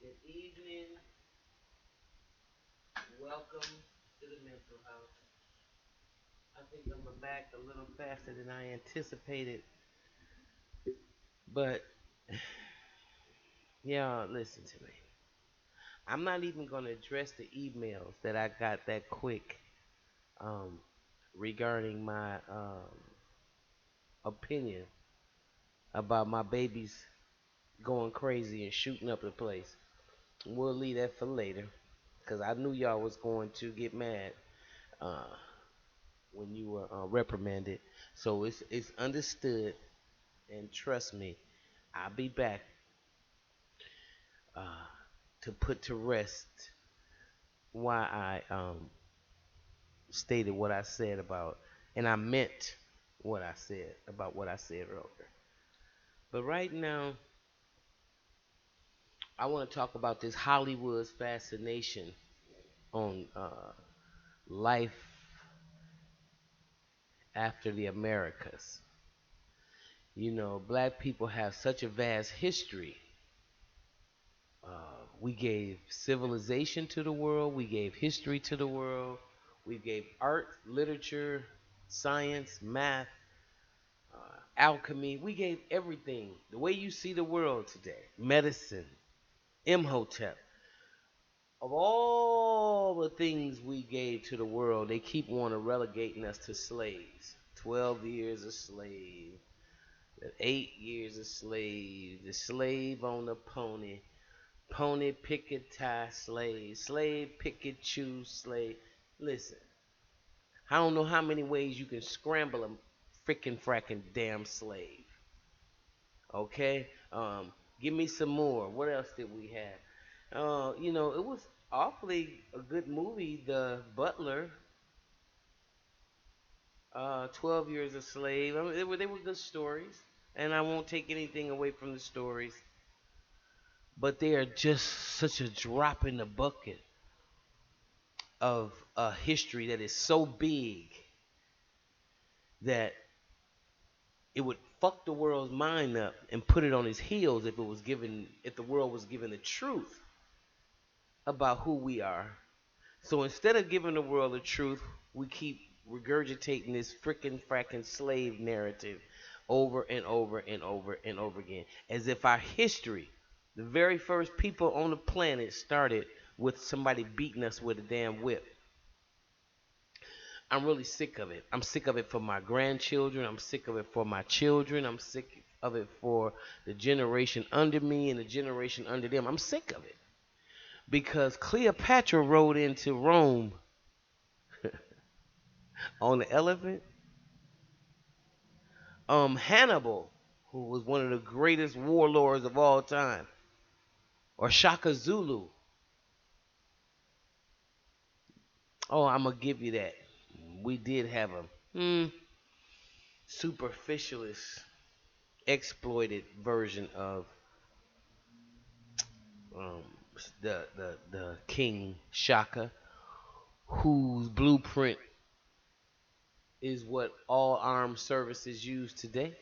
Good evening. Welcome to the mental house. I think I'm back a little faster than I anticipated, but yeah, listen to me. I'm not even going to address the emails that I got that quick um, regarding my opinion about my babies going crazy and shooting up the place. We'll leave that for later because I knew y'all was going to get mad uh, when you were reprimanded. So it's understood, and trust me, I'll be back uh, to put to rest why I stated what I said about, and I meant what I said about what I said earlier. But right now, I want to talk about this Hollywood's fascination on life after the Americas. You know, black people have such a vast history. We gave civilization to the world, we gave history to the world, we gave art, literature, science, math, alchemy. We gave everything. The way you see the world today, medicine, Imhotep. Of all the things we gave to the world, they keep wanting relegating us to slaves. 12 years a slave, 8 years a slave, the slave on the pony, pony picket tie slave, slave picket choose slave. Listen, I don't know how many ways you can scramble a freaking fracking damn slave. Okay, give me some more. What else did we have? It was awfully a good movie, The Butler. 12 Years a Slave. I mean, they were good stories, and I won't take anything away from the stories, but they are just such a drop in the bucket of a history that is so big that it would fuck the world's mind up and put it on his heels if the world was given the truth about who we are. So instead of giving the world the truth, we keep regurgitating this frickin' frackin' slave narrative over and over and over and over again. As if our history, the very first people on the planet, started with somebody beating us with a damn whip. I'm really sick of it. I'm sick of it for my grandchildren. I'm sick of it for my children. I'm sick of it for the generation under me and the generation under them. I'm sick of it. Because Cleopatra rode into Rome on the elephant. Hannibal, who was one of the greatest warlords of all time, or Shaka Zulu. Oh, I'm gonna give you that. We did have a superficialist, exploited version of um, the King Shaka, whose blueprint is what all armed services use today.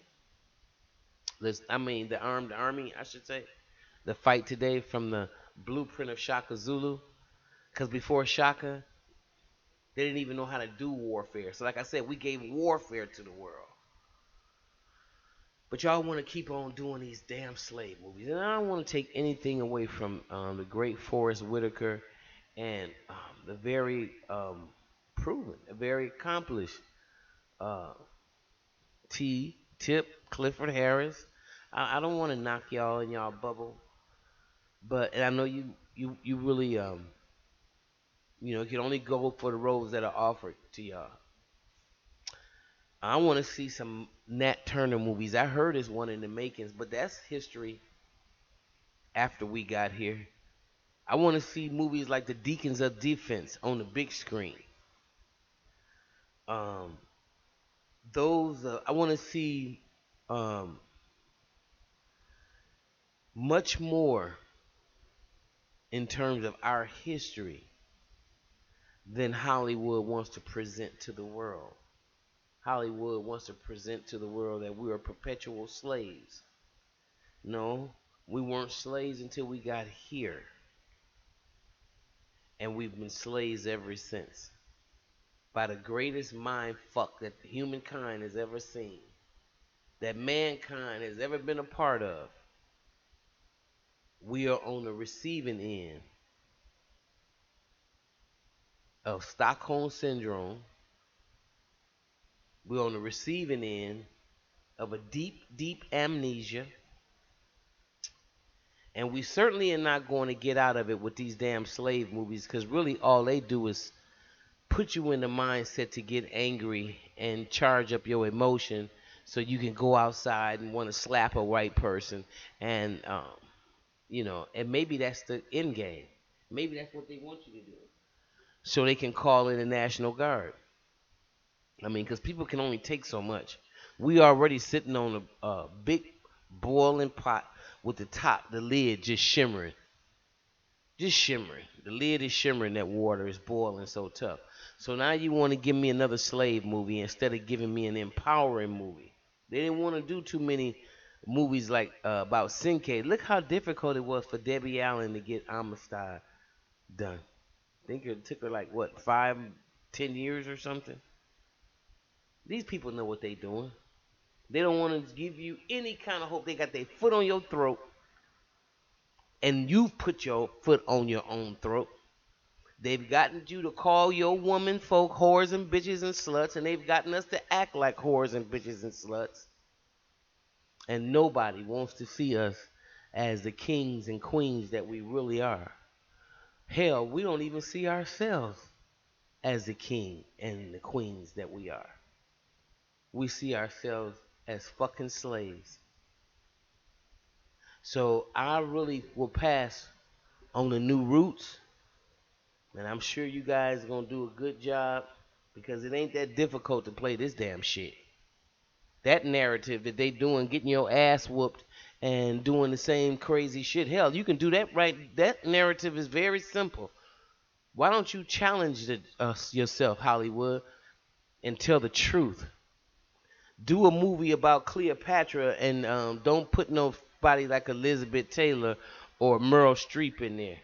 The armed army, I should say, the fight today from the blueprint of Shaka Zulu. Because before Shaka, they didn't even know how to do warfare. So, like I said, we gave warfare to the world. But y'all want to keep on doing these damn slave movies. And I don't want to take anything away from the great Forrest Whitaker and the very proven, very accomplished uh, Tip Clifford Harris. I don't want to knock y'all in y'all bubble, but and I know you really you can only go for the roles that are offered to y'all. I want to see some Nat Turner movies. I heard there's one in the makings, but that's history after we got here. I want to see movies like The Deacons of Defense on the big screen. Um, those I want to see um, much more in terms of our history than Hollywood wants to present to the world. Hollywood wants to present to the world that we are perpetual slaves. No, we weren't slaves until we got here. and we've been slaves ever since. By the greatest mind fuck that humankind has ever seen, that mankind has ever been a part of, we are on the receiving end of Stockholm Syndrome. We're on the receiving end of a deep, deep amnesia. And we certainly are not going to get out of it with these damn slave movies, because really all they do is put you in the mindset to get angry and charge up your emotion so you can go outside and want to slap a white person. And, and maybe that's the end game. Maybe that's what they want you to do. So they can call in the National Guard. I mean, because people can only take so much. We already sitting on a big boiling pot with the lid just shimmering. Just shimmering. The lid is shimmering. That water is boiling so tough. So now you want to give me another slave movie instead of giving me an empowering movie. They didn't want to do too many movies like about Sinke. Look how difficult it was for Debbie Allen to get Amistad done. I think it took her like what 5, 10 years or something. These people know what they doing. They don't want to give you any kind of hope. They got their foot on your throat, and you put your foot on your own throat. They've gotten you to call your woman folk whores and bitches and sluts, and they've gotten us to act like whores and bitches and sluts. And nobody wants to see us as the kings and queens that we really are. Hell, we don't even see ourselves as the king and the queens that we are. We see ourselves as fucking slaves. So I really will pass on the new roots, and I'm sure you guys are gonna do a good job because it ain't that difficult to play this damn shit. That narrative that they doing, getting your ass whooped and doing the same crazy shit. Hell, you can do that right. That narrative is very simple. Why don't you challenge yourself, Hollywood, and tell the truth? Do a movie about Cleopatra and don't put nobody like Elizabeth Taylor or Meryl Streep in there.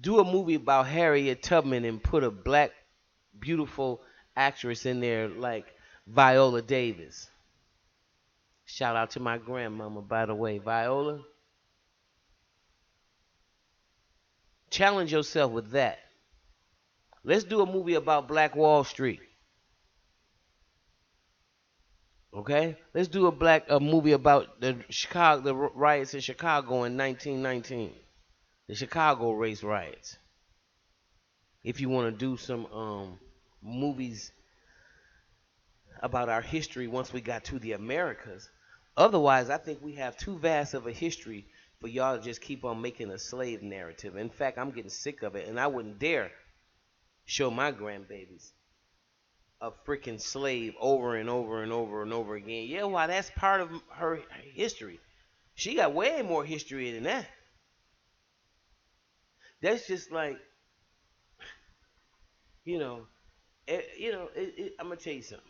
Do a movie about Harriet Tubman and put a black, beautiful actress in there like Viola Davis. Shout out to my grandmama, by the way. Viola, challenge yourself with that. Let's do a movie about Black Wall Street. Okay, let's do a movie about the riots in Chicago in 1919, the Chicago race riots. If you want to do some movies about our history once we got to the Americas, otherwise I think we have too vast of a history for y'all to just keep on making a slave narrative. In fact, I'm getting sick of it, and I wouldn't dare show my grandbabies a freaking slave over and over and over and over again. Yeah, why that's part of her history. She got way more history than that. That's just like, you know, I'm gonna tell you something.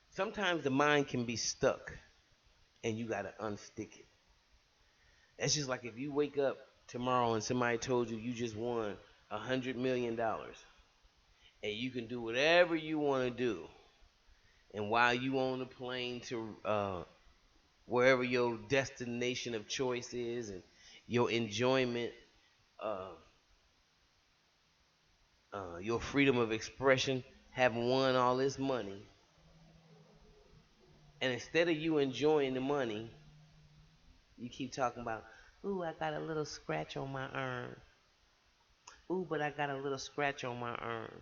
Sometimes the mind can be stuck, and you gotta unstick it. That's just like if you wake up tomorrow and somebody told you you just won $100 million, and you can do whatever you want to do. And while you on the plane to wherever your destination of choice is, and your enjoyment, uh, your freedom of expression, having won all this money, and instead of you enjoying the money, you keep talking about, ooh, I got a little scratch on my arm. Ooh, but I got a little scratch on my arm.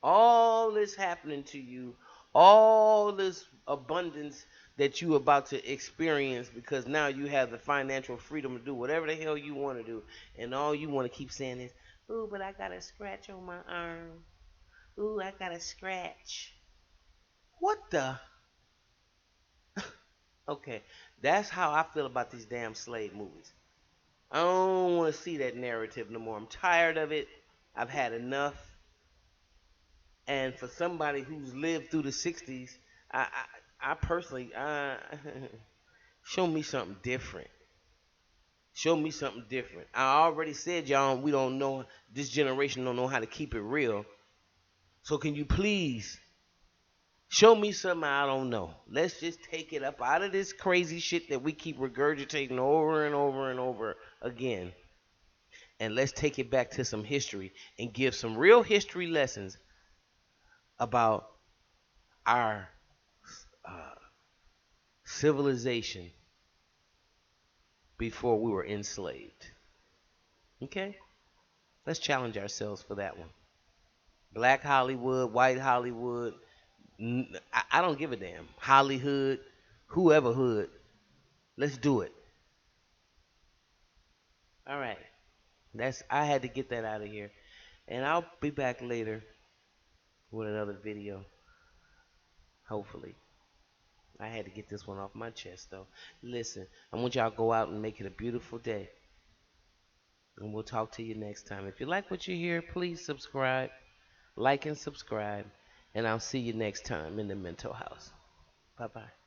All this happening to you, all this abundance that you about to experience because now you have the financial freedom to do whatever the hell you want to do, and all you want to keep saying is, ooh, but I got a scratch on my arm. Ooh, I got a scratch. What the? Okay, that's how I feel about these damn slave movies. I don't want to see that narrative no more. I'm tired of it. I've had enough. And for somebody who's lived through the '60s, I personally, show me something different. Show me something different. I already said y'all we don't know this generation don't know how to keep it real. So can you please show me something I don't know? Let's just take it up out of this crazy shit that we keep regurgitating over and over and over again. And let's take it back to some history and give some real history lessons about our uh, civilization before we were enslaved. Okay? Let's challenge ourselves for that one. Black Hollywood, white Hollywood, I don't give a damn. Hollywood, whoever hood. Let's do it. All right. I had to get that out of here. And I'll be back later with another video. Hopefully. I had to get this one off my chest though. Listen, I want y'all to go out and make it a beautiful day. And we'll talk to you next time. If you like what you hear, please subscribe, like and subscribe. And I'll see you next time in the mental house. Bye bye.